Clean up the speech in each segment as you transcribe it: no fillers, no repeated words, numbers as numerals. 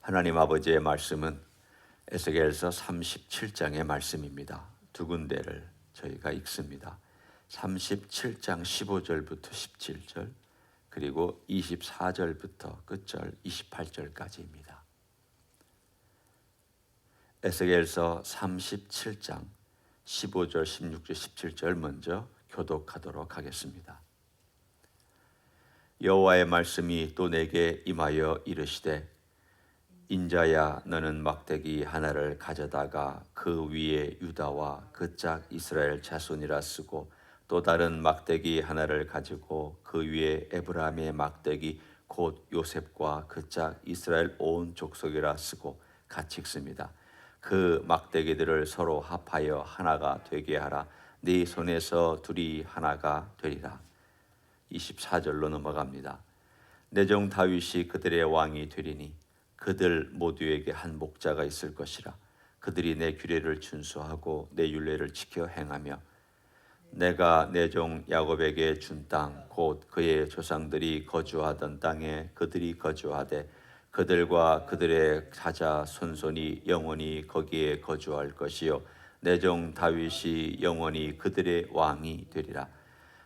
하나님 아버지의 말씀은 에스겔서 37장의 말씀입니다. 두 군데를 저희가 읽습니다. 37장 15절부터 17절 그리고 24절부터 끝절 28절까지입니다. 에스겔서 37장 15절, 16절, 17절 먼저 교독하도록 하겠습니다. 여호와의 말씀이 또 내게 임하여 이르시되 인자야 너는 막대기 하나를 가져다가 그 위에 유다와 그 짝 이스라엘 자손이라 쓰고 또 다른 막대기 하나를 가지고 그 위에 에브라임의 막대기 곧 요셉과 그 짝 이스라엘 온 족속이라 쓰고 같이 읽습니다. 그 막대기들을 서로 합하여 하나가 되게 하라. 네 손에서 둘이 하나가 되리라. 24절로 넘어갑니다. 내 종 다윗이 그들의 왕이 되리니 그들 모두에게 한 목자가 있을 것이라. 그들이 내 규례를 준수하고 내 율례를 지켜 행하며 내가 내 종 야곱에게 준 땅 곧 그의 조상들이 거주하던 땅에 그들이 거주하되 그들과 그들의 사자 손손이 영원히 거기에 거주할 것이요 내 종 다윗이 영원히 그들의 왕이 되리라.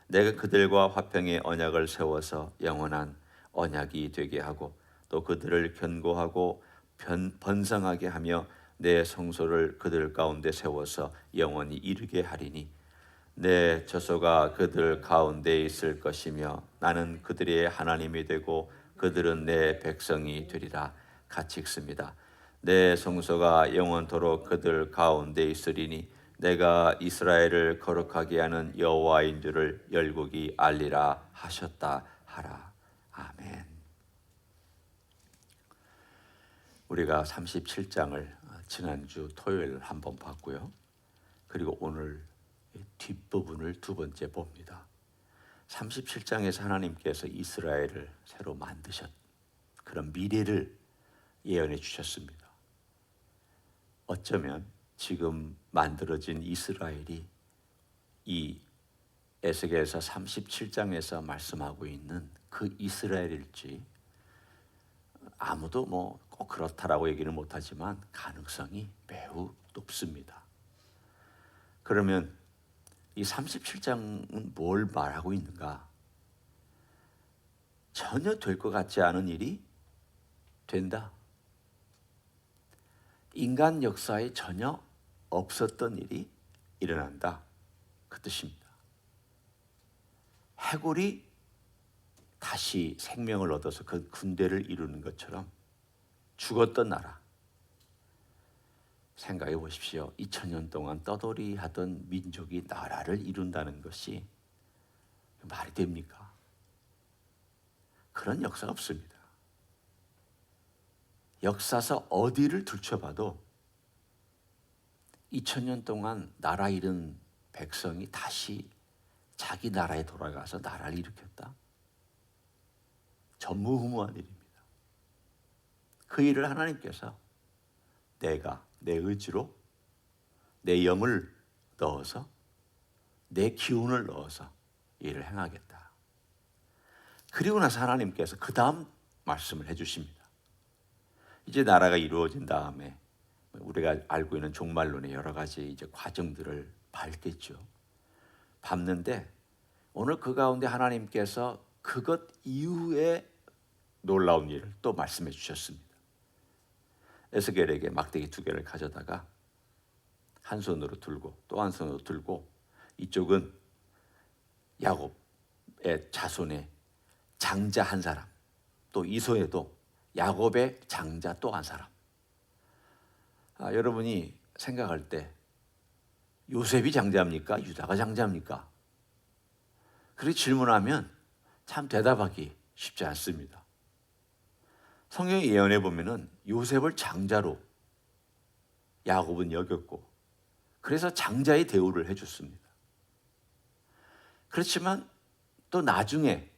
내가 그들과 화평의 언약을 세워서 영원한 언약이 되게 하고 또 그들을 견고하고 번성하게 하며 내 성소를 그들 가운데 세워서 영원히 이르게 하리니 내 저소가 그들 가운데 있을 것이며 나는 그들의 하나님이 되고 그들은 내 백성이 되리라. 같이 읽습니다. 내 성소가 영원토록 그들 가운데 있으리니 내가 이스라엘을 거룩하게 하는 여호와인 줄을 열국이 알리라 하셨다 하라. 아멘. 우리가 37장을 지난주 토요일 한번 봤고요. 그리고 오늘 뒷부분을 두 번째 봅니다. 37장에서 하나님께서 이스라엘을 새로 만드셨 그런 미래를 예언해 주셨습니다. 어쩌면 지금 만들어진 이스라엘이 이 에스겔서 37장에서 말씀하고 있는 그 이스라엘일지 아무도 꼭 그렇다라고 얘기는 못하지만 가능성이 매우 높습니다. 그러면 이 37장은 뭘 말하고 있는가? 전혀 될 것 같지 않은 일이 된다. 인간 역사에 전혀 없었던 일이 일어난다. 그 뜻입니다. 해골이 다시 생명을 얻어서 그 군대를 이루는 것처럼 죽었던 나라. 생각해 보십시오. 2000년 동안 떠돌이 하던 민족이 나라를 이룬다는 것이 말이 됩니까? 그런 역사가 없습니다. 역사서 어디를 들춰봐도 2000년 동안 나라 잃은 백성이 다시 자기 나라에 돌아가서 나라를 일으켰다. 전무후무한 일입니다. 그 일을 하나님께서 내가 내 의지로 내 영을 넣어서 내 기운을 넣어서 일을 행하겠다. 그리고 나서 하나님께서 그 다음 말씀을 해주십니다. 이제 나라가 이루어진 다음에 우리가 알고 있는 종말론의 여러 가지 이제 과정들을 밟겠죠. 밟는데 오늘 그 가운데 하나님께서 그것 이후에 놀라운 일을 또 말씀해 주셨습니다. 에스겔에게 막대기 2개를 가져다가 한 손으로 들고 또 한 손으로 들고 이쪽은 야곱의 자손의 장자 한 사람 또 이 손에도 야곱의 장자 또 한 사람. 여러분이 생각할 때 요셉이 장자입니까? 유다가 장자입니까? 그렇게 질문하면 참 대답하기 쉽지 않습니다. 성경의 예언에 보면은 요셉을 장자로 야곱은 여겼고 그래서 장자의 대우를 해줬습니다. 그렇지만 또 나중에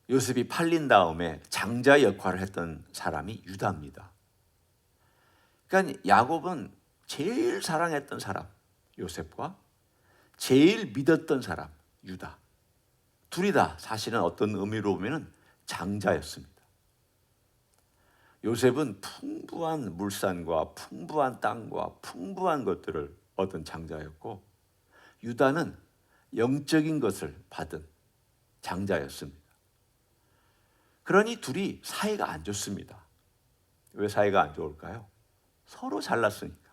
요셉이 팔린 다음에 장자 역할을 했던 사람이 유다입니다. 그러니까 야곱은 제일 사랑했던 사람 요셉과 제일 믿었던 사람 유다. 둘이 다 사실은 어떤 의미로 보면 장자였습니다. 요셉은 풍부한 물산과 풍부한 땅과 풍부한 것들을 얻은 장자였고, 유다는 영적인 것을 받은 장자였습니다. 그러니 둘이 사이가 안 좋습니다. 왜 사이가 안 좋을까요? 서로 잘났으니까.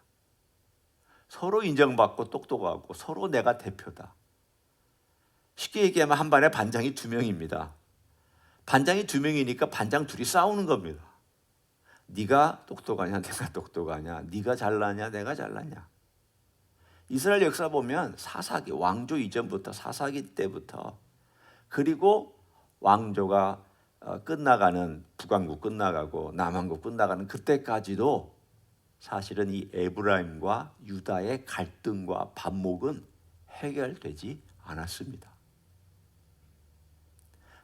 서로 인정받고 똑똑하고 서로 내가 대표다. 쉽게 얘기하면 한 반에 반장이 2명입니다. 반장이 2명이니까 반장 둘이 싸우는 겁니다. 네가 똑똑하냐 내가 똑똑하냐, 네가 잘나냐 내가 잘나냐. 이스라엘 역사 보면 사사기, 왕조 이전부터 사사기 때부터, 그리고 왕조가 끝나가는, 북왕국 끝나가고 남왕국 끝나가는 그때까지도 사실은 이 에브라임과 유다의 갈등과 반목은 해결되지 않았습니다.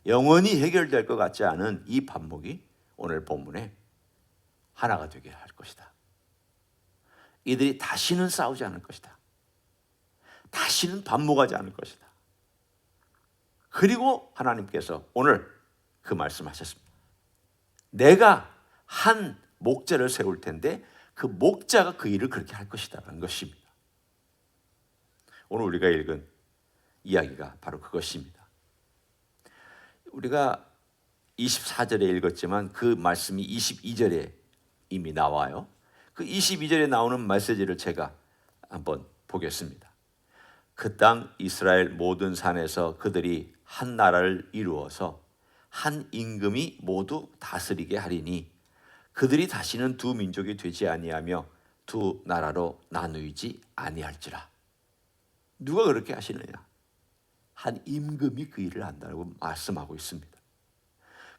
영원히 해결될 것 같지 않은 이 반목이 오늘 본문에 하나가 되게 할 것이다. 이들이 다시는 싸우지 않을 것이다. 다시는 반목하지 않을 것이다. 그리고 하나님께서 오늘 그 말씀하셨습니다. 내가 한 목자를 세울 텐데 그 목자가 그 일을 그렇게 할 것이다라는 것입니다. 오늘 우리가 읽은 이야기가 바로 그것입니다. 우리가 24절에 읽었지만 그 말씀이 22절에 이미 나와요. 그 22절에 나오는 메시지를 제가 한번 보겠습니다. 그 땅 이스라엘 모든 산에서 그들이 한 나라를 이루어서 한 임금이 모두 다스리게 하리니 그들이 다시는 두 민족이 되지 아니하며 두 나라로 나누이지 아니할지라. 누가 그렇게 하시느냐? 한 임금이 그 일을 한다고 말씀하고 있습니다.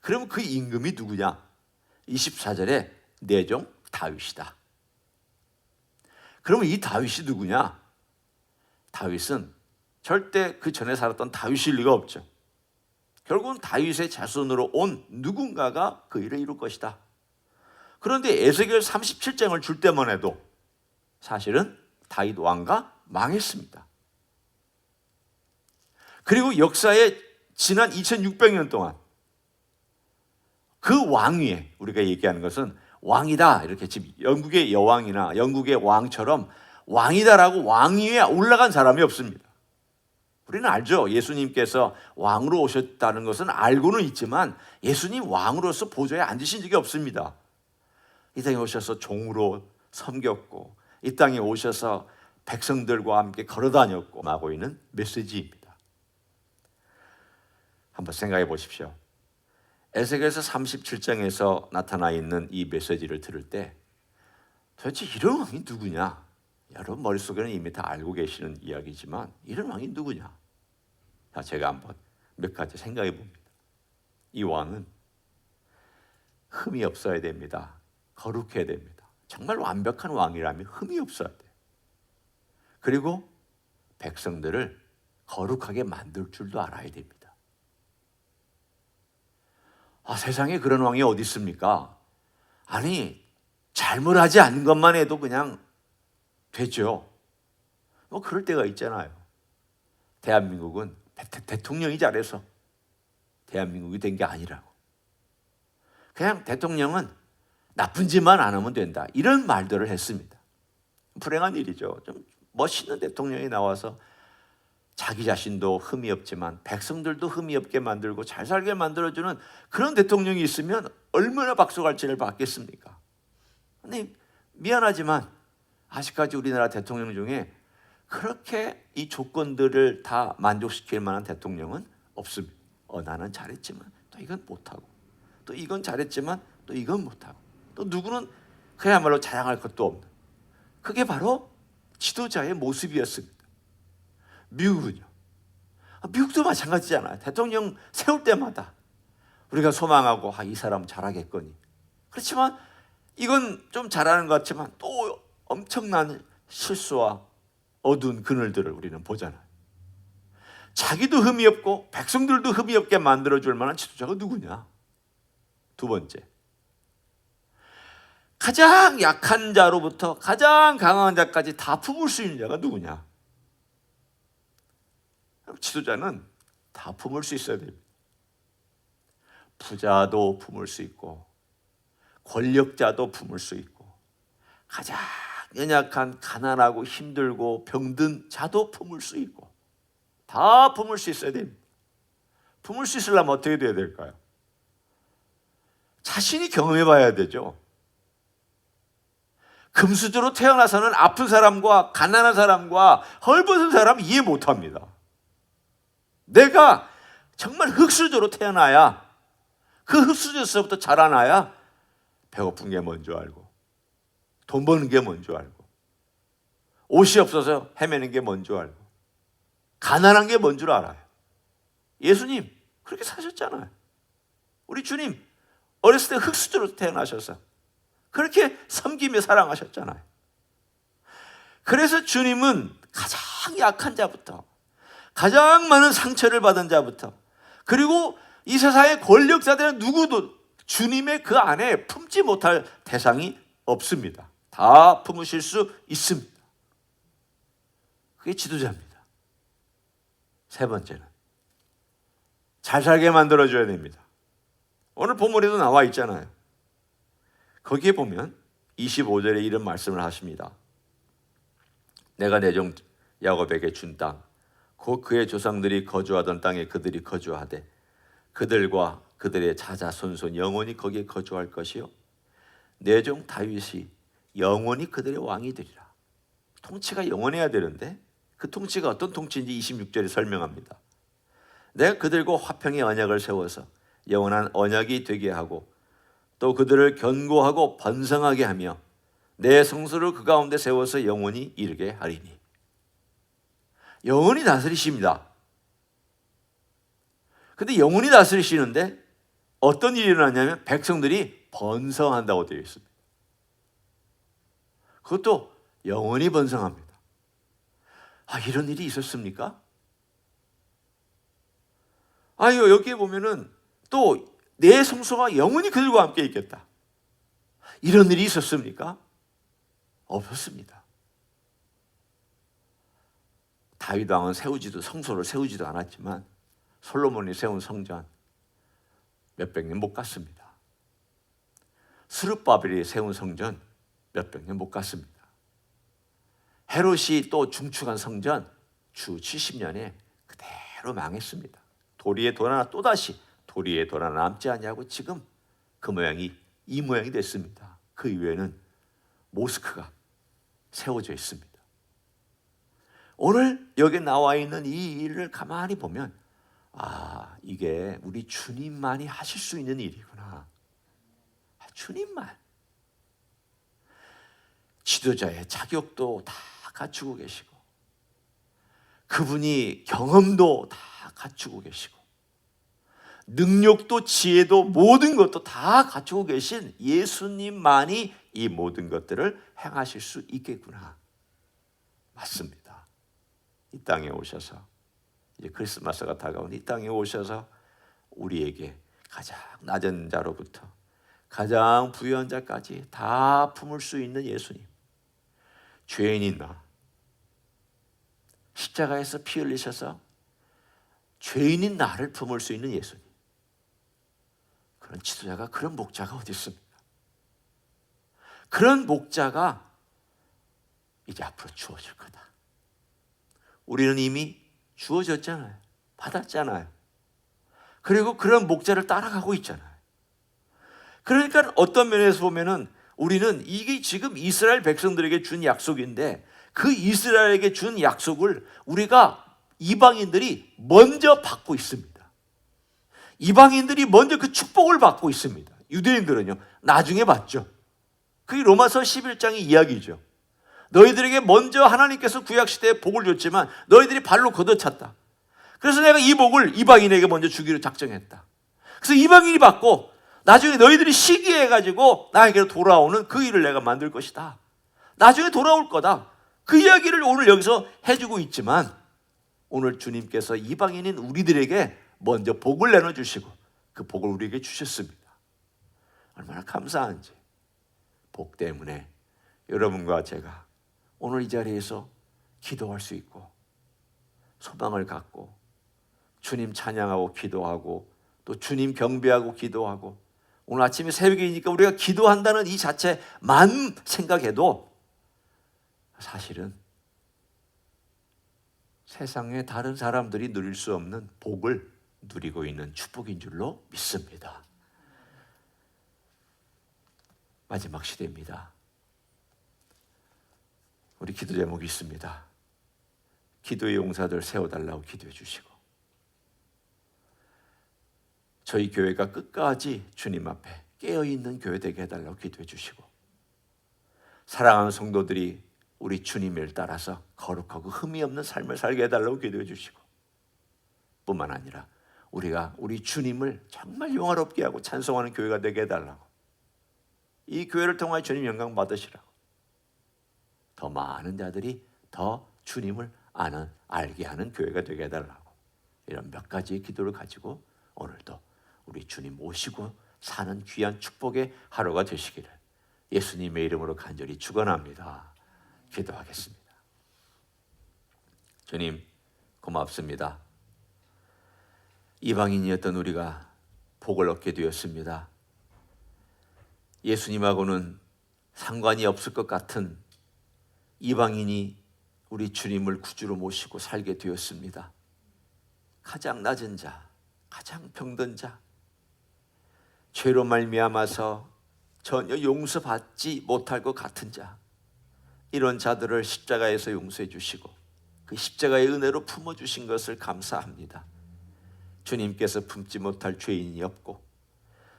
그럼 그 임금이 누구냐? 24절에 내종 다윗이다. 그러면 이 다윗이 누구냐? 다윗은 절대 그 전에 살았던 다윗일 리가 없죠. 결국은 다윗의 자손으로 온 누군가가 그 일을 이룰 것이다. 그런데 에스겔 37장을 줄 때만 해도 사실은 다윗 왕가 망했습니다. 그리고 역사에 지난 2600년 동안 그 왕 위에, 우리가 얘기하는 것은 왕이다, 이렇게 지금 영국의 여왕이나 영국의 왕처럼 왕이다라고 왕 위에 올라간 사람이 없습니다. 우리는 알죠. 예수님께서 왕으로 오셨다는 것은 알고는 있지만 예수님 왕으로서 보좌에 앉으신 적이 없습니다. 이 땅에 오셔서 종으로 섬겼고 이 땅에 오셔서 백성들과 함께 걸어다녔고 하고 있는 메시지입니다. 한번 생각해 보십시오. 에스겔서 37장에서 나타나 있는 이 메시지를 들을 때 도대체 이런 왕이 누구냐? 여러분 머릿속에는 이미 다 알고 계시는 이야기지만 이런 왕이 누구냐? 자, 제가 한번 몇 가지 생각해 봅니다. 이 왕은 흠이 없어야 됩니다. 거룩해야 됩니다. 정말 완벽한 왕이라면 흠이 없어야 돼요. 그리고 백성들을 거룩하게 만들 줄도 알아야 됩니다. 세상에 그런 왕이 어디 있습니까? 아니, 잘못하지 않는 것만 해도 그냥 되죠. 그럴 때가 있잖아요. 대한민국은 대통령이 잘해서 대한민국이 된 게 아니라고. 그냥 대통령은 나쁜 짓만 안 하면 된다, 이런 말들을 했습니다. 불행한 일이죠. 좀 멋있는 대통령이 나와서 자기 자신도 흠이 없지만 백성들도 흠이 없게 만들고 잘 살게 만들어주는 그런 대통령이 있으면 얼마나 박수갈채를 받겠습니까? 근데 미안하지만 아직까지 우리나라 대통령 중에 그렇게 이 조건들을 다 만족시킬 만한 대통령은 없습니다. 나는 잘했지만 또 이건 못하고, 또 이건 잘했지만 또 이건 못하고, 또 누구는 그야말로 자랑할 것도 없는, 그게 바로 지도자의 모습이었습니다. 미국은요? 미국도 마찬가지잖아요. 대통령 세울 때마다 우리가 소망하고 이 사람 잘하겠거니. 그렇지만 이건 좀 잘하는 것 같지만 또 엄청난 실수와 어두운 그늘들을 우리는 보잖아요. 자기도 흠이 없고 백성들도 흠이 없게 만들어줄 만한 지도자가 누구냐? 두 번째, 가장 약한 자로부터 가장 강한 자까지 다 품을 수 있는 자가 누구냐? 지도자는 다 품을 수 있어야 됩니다. 부자도 품을 수 있고 권력자도 품을 수 있고 가장 연약한 가난하고 힘들고 병든 자도 품을 수 있고 다 품을 수 있어야 됩니다. 품을 수 있으려면 어떻게 돼야 될까요? 자신이 경험해 봐야 되죠. 금수저로 태어나서는 아픈 사람과 가난한 사람과 헐벗은 사람 이해 못합니다. 내가 정말 흙수저로 태어나야 그 흙수저에서부터 자라나야 배고픈 게 뭔 줄 알고 돈 버는 게 뭔 줄 알고 옷이 없어서 헤매는 게 뭔 줄 알고 가난한 게 뭔 줄 알아요. 예수님 그렇게 사셨잖아요. 우리 주님 어렸을 때 흙수저로 태어나셔서 그렇게 섬기며 사랑하셨잖아요. 그래서 주님은 가장 약한 자부터 가장 많은 상처를 받은 자부터 그리고 이 세상의 권력자들은 누구도 주님의 그 안에 품지 못할 대상이 없습니다. 다 품으실 수 있습니다. 그게 지도자입니다. 세 번째는 잘 살게 만들어줘야 됩니다. 오늘 본문에도 나와 있잖아요. 거기에 보면 25절에 이런 말씀을 하십니다. 내가 내 종 야곱에게 준 땅, 곧 그의 조상들이 거주하던 땅에 그들이 거주하되 그들과 그들의 자자손손 영원히 거기에 거주할 것이요 내 종 다윗이 영원히 그들의 왕이 되리라. 통치가 영원해야 되는데 그 통치가 어떤 통치인지 26절에 설명합니다. 내가 그들과 화평의 언약을 세워서 영원한 언약이 되게 하고 또 그들을 견고하고 번성하게 하며 내 성소를 그 가운데 세워서 영원히 이르게 하리니. 영원히 다스리십니다. 근데 영원히 다스리시는데 어떤 일이 일어나냐면 백성들이 번성한다고 되어 있습니다. 그것도 영원히 번성합니다. 이런 일이 있었습니까? 여기에 보면은 또 내 성소가 영원히 그들과 함께 있겠다. 이런 일이 있었습니까? 없었습니다. 다윗 왕은 성소를 세우지도 않았지만 솔로몬이 세운 성전 몇백 년 못 갔습니다. 스룹바벨이 세운 성전 몇백 년 못 갔습니다. 헤롯이 또 중축한 성전 주 70년에 그대로 망했습니다. 도리에 돌 하나 또다시 도리에 돌 하나 남지 않냐고 지금 그 모양이 이 모양이 됐습니다. 그 이후에는 모스크가 세워져 있습니다. 오늘 여기 나와 있는 이 일을 가만히 보면 이게 우리 주님만이 하실 수 있는 일이구나. 주님만. 지도자의 자격도 다 갖추고 계시고 그분이 경험도 다 갖추고 계시고 능력도 지혜도 모든 것도 다 갖추고 계신 예수님만이 이 모든 것들을 행하실 수 있겠구나. 맞습니다. 이 땅에 오셔서 이제 크리스마스가 다가오니 이 땅에 오셔서 우리에게 가장 낮은 자로부터 가장 부유한 자까지 다 품을 수 있는 예수님. 죄인인 나 십자가에서 피 흘리셔서 죄인인 나를 품을 수 있는 예수님. 그런 지도자가 그런 목자가 어디 있습니까? 그런 목자가 이제 앞으로 주어질 거다. 우리는 이미 주어졌잖아요. 받았잖아요. 그리고 그런 목자를 따라가고 있잖아요. 그러니까 어떤 면에서 보면은 우리는 이게 지금 이스라엘 백성들에게 준 약속인데 그 이스라엘에게 준 약속을 우리가 이방인들이 먼저 받고 있습니다. 이방인들이 먼저 그 축복을 받고 있습니다. 유대인들은요 나중에 받죠. 그게 로마서 11장의 이야기죠. 너희들에게 먼저 하나님께서 구약시대에 복을 줬지만 너희들이 발로 걷어찼다. 그래서 내가 이 복을 이방인에게 먼저 주기로 작정했다. 그래서 이방인이 받고 나중에 너희들이 시기해가지고 나에게로 돌아오는 그 일을 내가 만들 것이다. 나중에 돌아올 거다. 그 이야기를 오늘 여기서 해주고 있지만 오늘 주님께서 이방인인 우리들에게 먼저 복을 내놔주시고 그 복을 우리에게 주셨습니다. 얼마나 감사한지. 복 때문에 여러분과 제가 오늘 이 자리에서 기도할 수 있고 소망을 갖고 주님 찬양하고 기도하고 또 주님 경배하고 기도하고 오늘 아침에 새벽이니까 우리가 기도한다는 이 자체만 생각해도 사실은 세상의 다른 사람들이 누릴 수 없는 복을 누리고 있는 축복인 줄로 믿습니다. 마지막 시대입니다. 우리 기도 제목이 있습니다. 기도의 용사들 세워달라고 기도해 주시고, 저희 교회가 끝까지 주님 앞에 깨어있는 교회 되게 해달라고 기도해 주시고, 사랑하는 성도들이 우리 주님을 따라서 거룩하고 흠이 없는 삶을 살게 해달라고 기도해 주시고, 뿐만 아니라 우리가 우리 주님을 정말 영화롭게 하고 찬송하는 교회가 되게 해달라고, 이 교회를 통하여 주님 영광 받으시라고, 더 많은 자들이 더 주님을 알게 하는 교회가 되게 해달라고, 이런 몇 가지의 기도를 가지고 오늘도 우리 주님 모시고 사는 귀한 축복의 하루가 되시기를 예수님의 이름으로 간절히 축원합니다. 기도하겠습니다. 주님 고맙습니다. 이방인이었던 우리가 복을 얻게 되었습니다. 예수님하고는 상관이 없을 것 같은 이방인이 우리 주님을 구주로 모시고 살게 되었습니다. 가장 낮은 자, 가장 병든 자, 죄로 말미암아서 전혀 용서받지 못할 것 같은 자, 이런 자들을 십자가에서 용서해 주시고 그 십자가의 은혜로 품어주신 것을 감사합니다. 주님께서 품지 못할 죄인이 없고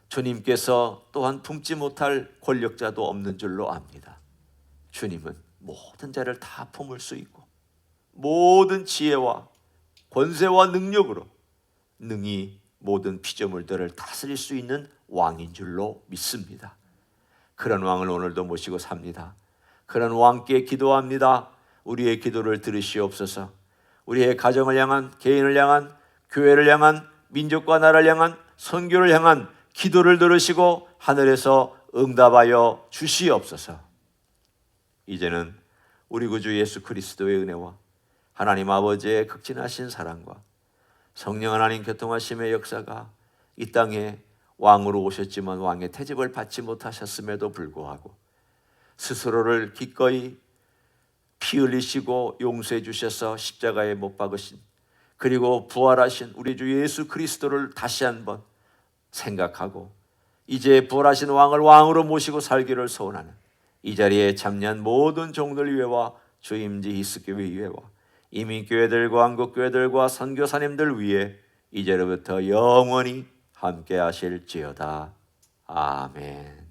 주님께서 또한 품지 못할 권력자도 없는 줄로 압니다. 주님은 모든 자를 다 품을 수 있고 모든 지혜와 권세와 능력으로 능히 모든 피조물들을 다스릴 수 있는 왕인 줄로 믿습니다. 그런 왕을 오늘도 모시고 삽니다. 그런 왕께 기도합니다. 우리의 기도를 들으시옵소서. 우리의 가정을 향한, 개인을 향한, 교회를 향한, 민족과 나라를 향한, 선교를 향한 기도를 들으시고 하늘에서 응답하여 주시옵소서. 이제는 우리 구주 예수 그리스도의 은혜와 하나님 아버지의 극진하신 사랑과 성령 하나님 교통하심의 역사가 이 땅에 왕으로 오셨지만 왕의 태집을 받지 못하셨음에도 불구하고 스스로를 기꺼이 피 흘리시고 용서해 주셔서 십자가에 못 박으신, 그리고 부활하신 우리 주 예수 그리스도를 다시 한번 생각하고 이제 부활하신 왕을 왕으로 모시고 살기를 소원하는 이 자리에 참여한 모든 종들 위에와 주임지 히스교회 위에와 이민교회들과 한국교회들과 선교사님들 위에 이제로부터 영원히 함께 하실지어다. 아멘.